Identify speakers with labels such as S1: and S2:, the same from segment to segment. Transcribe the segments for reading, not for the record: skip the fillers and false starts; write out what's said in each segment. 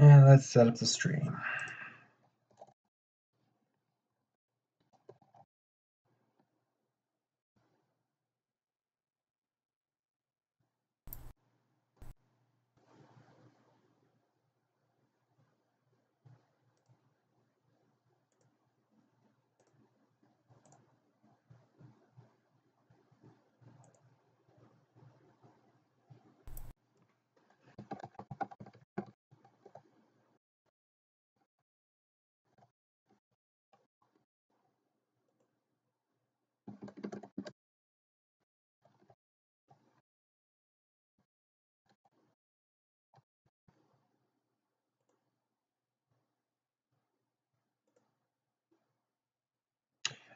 S1: And let's set up the stream.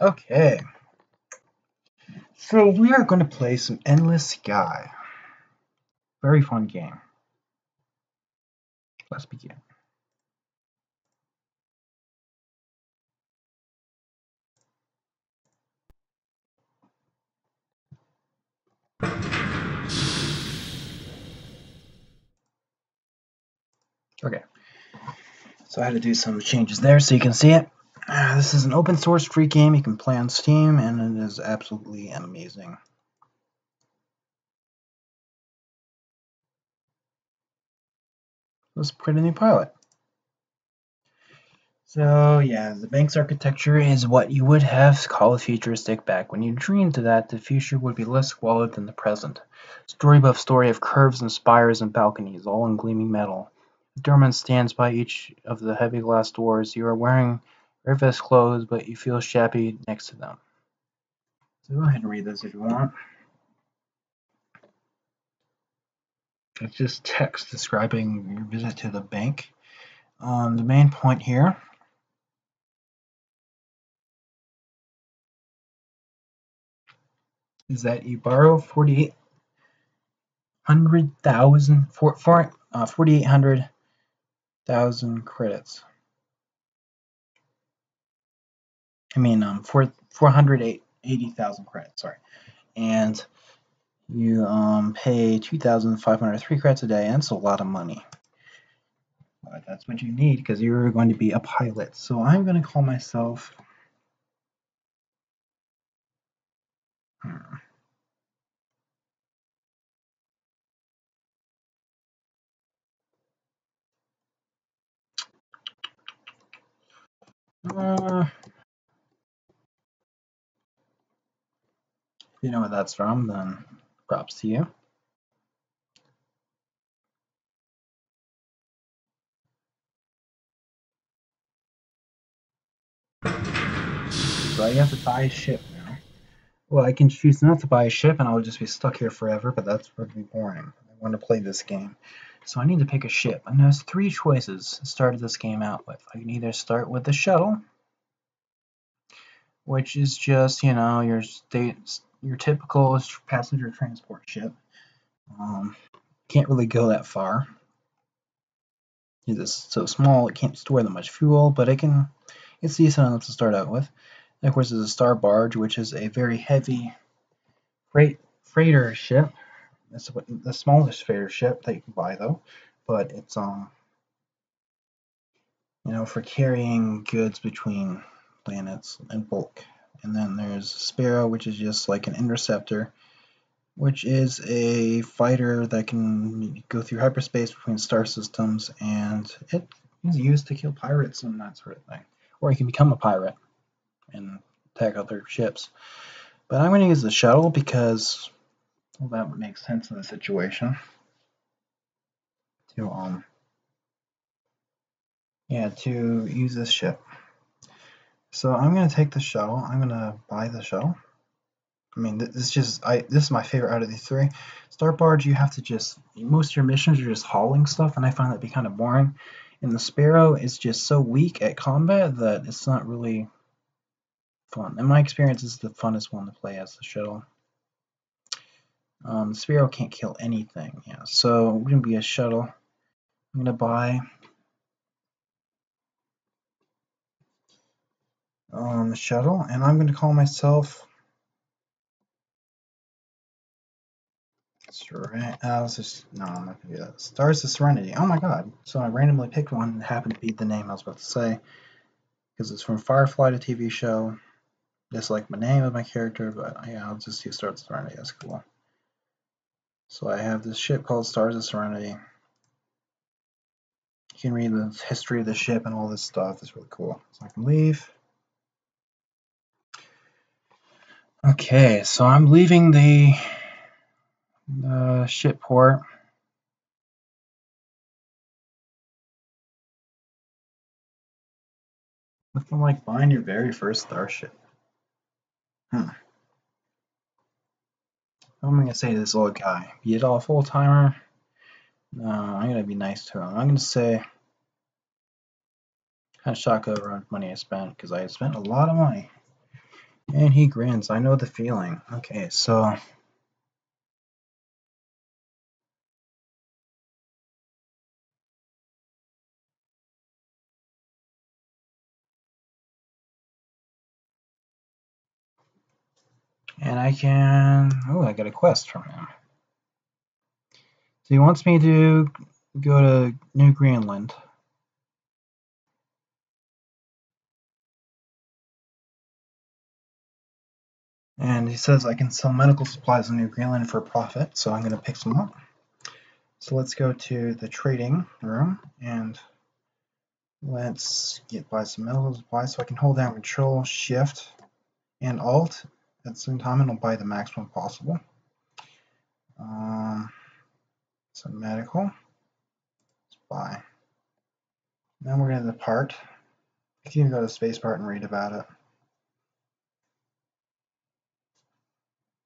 S1: Okay, so we are going to play some Endless Sky. Very fun game. Let's begin. Okay, so I had to do some changes there so you can see it. This is an open source free game you can play on Steam, and it is absolutely amazing. Let's create a new pilot. So yeah, the bank's architecture is what you would have called futuristic back when you dreamed that the future would be less squalid than the present. Story above story of curves and spires and balconies, all in gleaming metal. A doorman stands by each of the heavy glass doors. You are wearing Rivas clothes, but you feel shabby next to them. So go ahead and read this if you want. It's just text describing your visit to the bank. The main point here is that you borrow 4,800,000 credits. I mean, 480,000 credits. Sorry, and you pay 2,503 credits a day, and it's a lot of money. But that's what you need because you're going to be a pilot. So I'm going to call myself. If you know what that's from, then props to you. So I have to buy a ship now. Well, I can choose not to buy a ship and I'll just be stuck here forever, but that's pretty boring. I want to play this game. So I need to pick a ship, and there's 3 choices to start this game out with. I can either start with the shuttle, which is just, you know, your typical passenger transport ship. Can't really go that far. It's so small, it can't store that much fuel, but it's decent enough to start out with. And of course, there's a star barge, which is a very heavy freighter ship. That's the smallest freighter ship that you can buy, though. But it's for carrying goods between planets and bulk. And then there's Sparrow, which is just like an interceptor, which is a fighter that can go through hyperspace between star systems, and it is used to kill pirates and that sort of thing. Or you can become a pirate and attack other ships. But I'm going to use the shuttle because, well, that would make sense in the situation. To use this ship. So I'm going to take the shuttle. I'm going to buy the shuttle. I mean, this is my favorite out of these 3. Star Barge, you have to most of your missions are just hauling stuff, and I find that to be kind of boring. And the Sparrow is just so weak at combat that it's not really fun. In my experience, it's the funnest one to play as the shuttle. The Sparrow can't kill anything, yeah. So we're going to be a shuttle. I'm going to buy the shuttle, and I'm going to call myself let's just, no, I'm not gonna do that. Stars of Serenity. Oh my god. So I randomly picked one that happened to be the name I was about to say. Because it's from Firefly, the TV show. Just like my name of my character, but yeah, I'll just use Stars of Serenity. That's cool. So I have this ship called Stars of Serenity. You can read the history of the ship and all this stuff. It's really cool. So I can leave. Okay, so I'm leaving the ship port. Nothing like buying your very first starship. What am I gonna say to this old guy? Be it all full timer? No, I'm gonna be nice to him. I'm gonna say kind of shock over how much money I spent because I spent a lot of money. And he grins. I know the feeling. Okay, so and I can. Oh, I got a quest from him. So he wants me to go to New Greenland. And he says I can sell medical supplies in New Greenland for a profit, so I'm going to pick some up. So let's go to the trading room and let's buy some medical supplies. So I can hold down Control, Shift, and Alt at the same time, and I'll buy the maximum possible. Some medical. Let's buy. Then we're going to depart. You can go to the space part and read about it.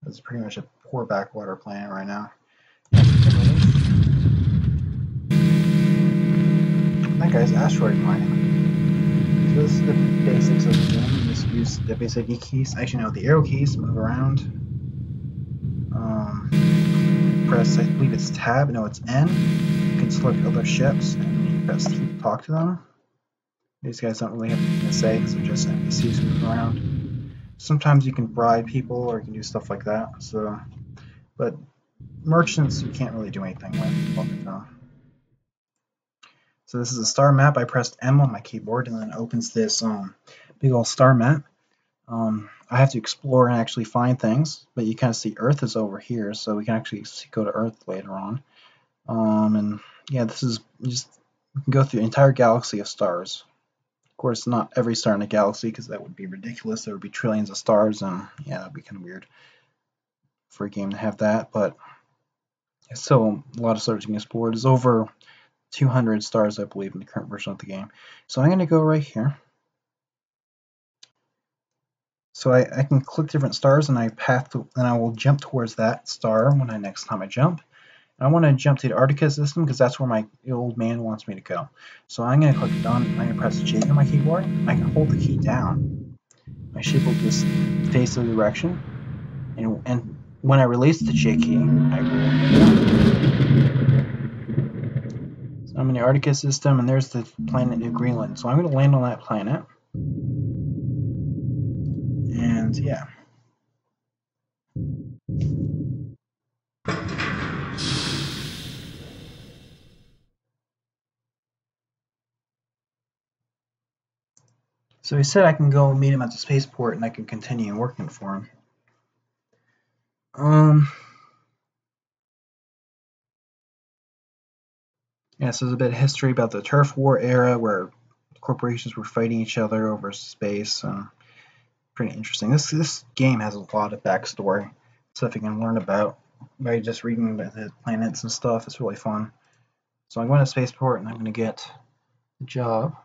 S1: It's pretty much a poor backwater planet right now. That guy's asteroid mining. So this is the basics of the game. Just use the basic E keys. Actually, no, the arrow keys. Move around. Press, I believe it's Tab. No, it's N. You can select other ships and you press T to talk to them. These guys don't really have anything to say because they're just NPCs moving around. Sometimes you can bribe people or you can do stuff like that. So, but merchants you can't really do anything with. So this is a star map. I pressed M on my keyboard and then it opens this big old star map. I have to explore and actually find things, but you kind of see Earth is over here, so we can actually go to Earth later on. And yeah, this is just, we can go through the entire galaxy of stars. Of course, not every star in the galaxy, because that would be ridiculous. There would be trillions of stars, and yeah, that'd be kind of weird for a game to have that, but it's still a lot of stars you can explore. There's over 200 stars, I believe, in the current version of the game. So I'm going to go right here. So I can click different stars and I will jump towards that star next time I jump. And I want to jump to the Antarctica system because that's where my old man wants me to go. So I'm going to click done. I'm going to press J on my keyboard. I can hold the key down. My ship will just face the direction. And when I release the J key, I will. So I'm in the Antarctica system, and there's the planet New Greenland. So I'm going to land on that planet. And yeah. So he said I can go meet him at the spaceport and I can continue working for him. Yeah, so there's a bit of history about the Turf War era where corporations were fighting each other over space. Pretty interesting. This game has a lot of backstory, stuff you can learn about by just reading the planets and stuff. It's really fun. So I'm going to spaceport and I'm going to get a job.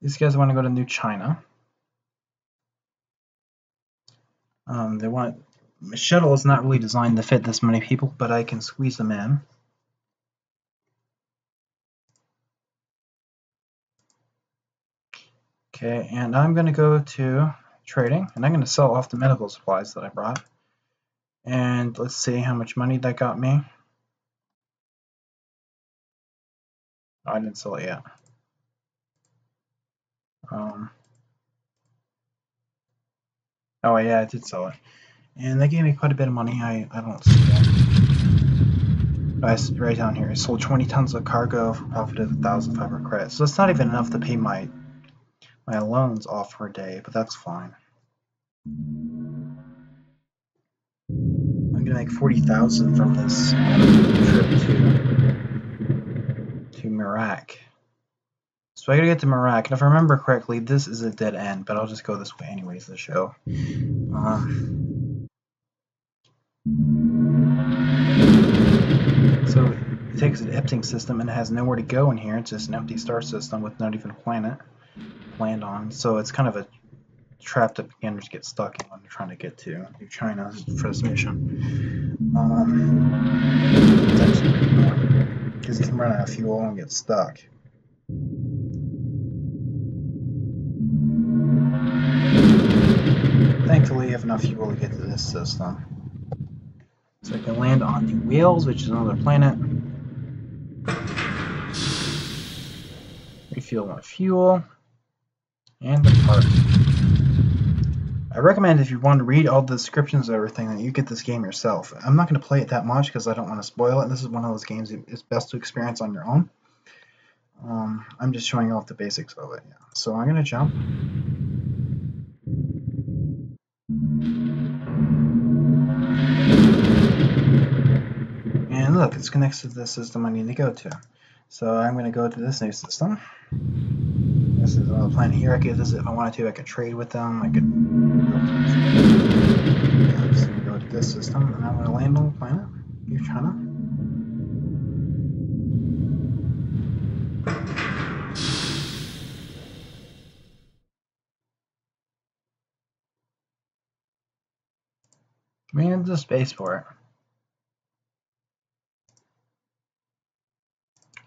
S1: These guys want to go to New China. They want the shuttle is not really designed to fit this many people, but I can squeeze them in. Okay, and I'm going to go to trading, and I'm going to sell off the medical supplies that I brought. And let's see how much money that got me. Oh, I didn't sell it yet. Oh yeah, I did sell it. And they gave me quite a bit of money. I don't see that. Right down here. I sold 20 tons of cargo for a profit of 1,500 credits. So it's not even enough to pay my loans off for a day, but that's fine. I'm gonna make 40,000 from this trip to Merak. So I gotta get to Merak, and if I remember correctly, this is a dead end, but I'll just go this way anyways, the show. So it takes an Epting system and it has nowhere to go in here. It's just an empty star system with not even a planet land on. So it's kind of a trap that beginners get stuck in when they're trying to get to New China for this mission. It's actually pretty annoying because you can run out of fuel and get stuck. Thankfully, I have enough fuel to get to this system. So I can land on New Wales, which is another planet. Refuel my fuel. And depart. I recommend if you want to read all the descriptions of everything that you get this game yourself. I'm not going to play it that much because I don't want to spoil it. This is one of those games it's best to experience on your own. I'm just showing off the basics of it. Yeah. So I'm going to jump. And look, it's connected to the system I need to go to. So I'm going to go to this new system. This is another planet here I could visit if I wanted to. I could trade with them. I could I'm just going to go to this system, and I'm going to land on the planet. New China. Man, the spaceport.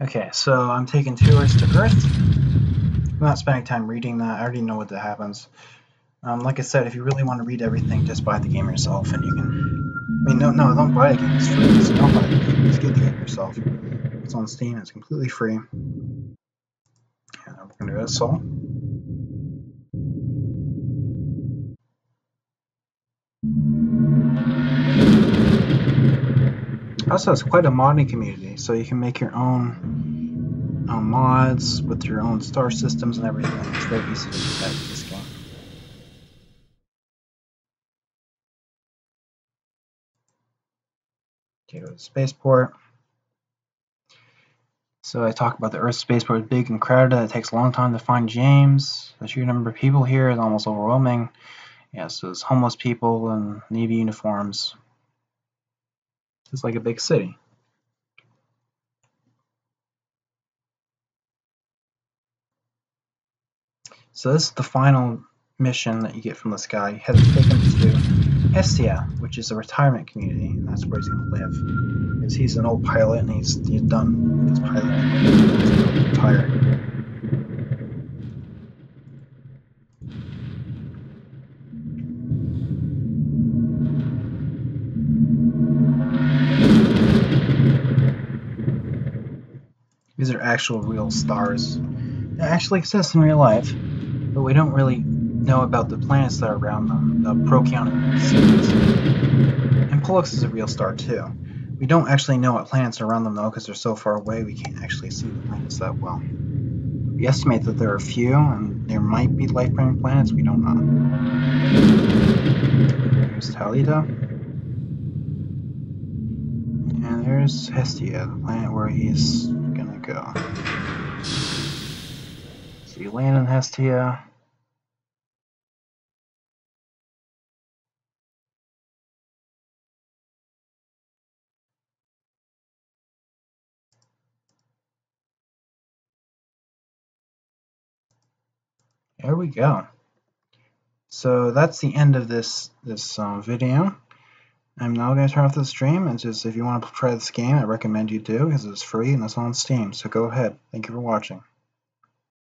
S1: Okay, so I'm taking tours to Earth. I'm not spending time reading that. I already know what that happens. Like I said, if you really want to read everything, just buy the game yourself, and you can. I mean, no, don't buy the game. It's free. So don't buy the game. Just get the game yourself. It's on Steam. It's completely free. And we're gonna go to Seoul. Also, it's quite a modding community, so you can make your own mods with your own star systems and everything. It's very easy to do that with this game. Okay, go to the spaceport. So I talk about the Earth spaceport is big and crowded. It takes a long time to find James. The sheer number of people here is almost overwhelming. Yeah, so there's homeless people in Navy uniforms. It's like a big city. So this is the final mission that you get from this guy. He has to take him to Hestia, which is a retirement community, and that's where he's going to live. Because he's an old pilot, and he's done with his piloting. He's going to retire. These are actual real stars that actually exist in real life, but we don't really know about the planets that are around them, the Procyon cities. And Pollux is a real star too. We don't actually know what planets are around them though, because they're so far away we can't actually see the planets that well. We estimate that there are a few, and there might be life-bearing planets, we don't know. There's Talita. And there's Hestia, the planet where he's gonna go. So you land in Hestia. There we go. So that's the end of this video. I'm now going to turn off the stream, and just if you want to try this game, I recommend you do, because it's free and it's on Steam, so go ahead. Thank you for watching.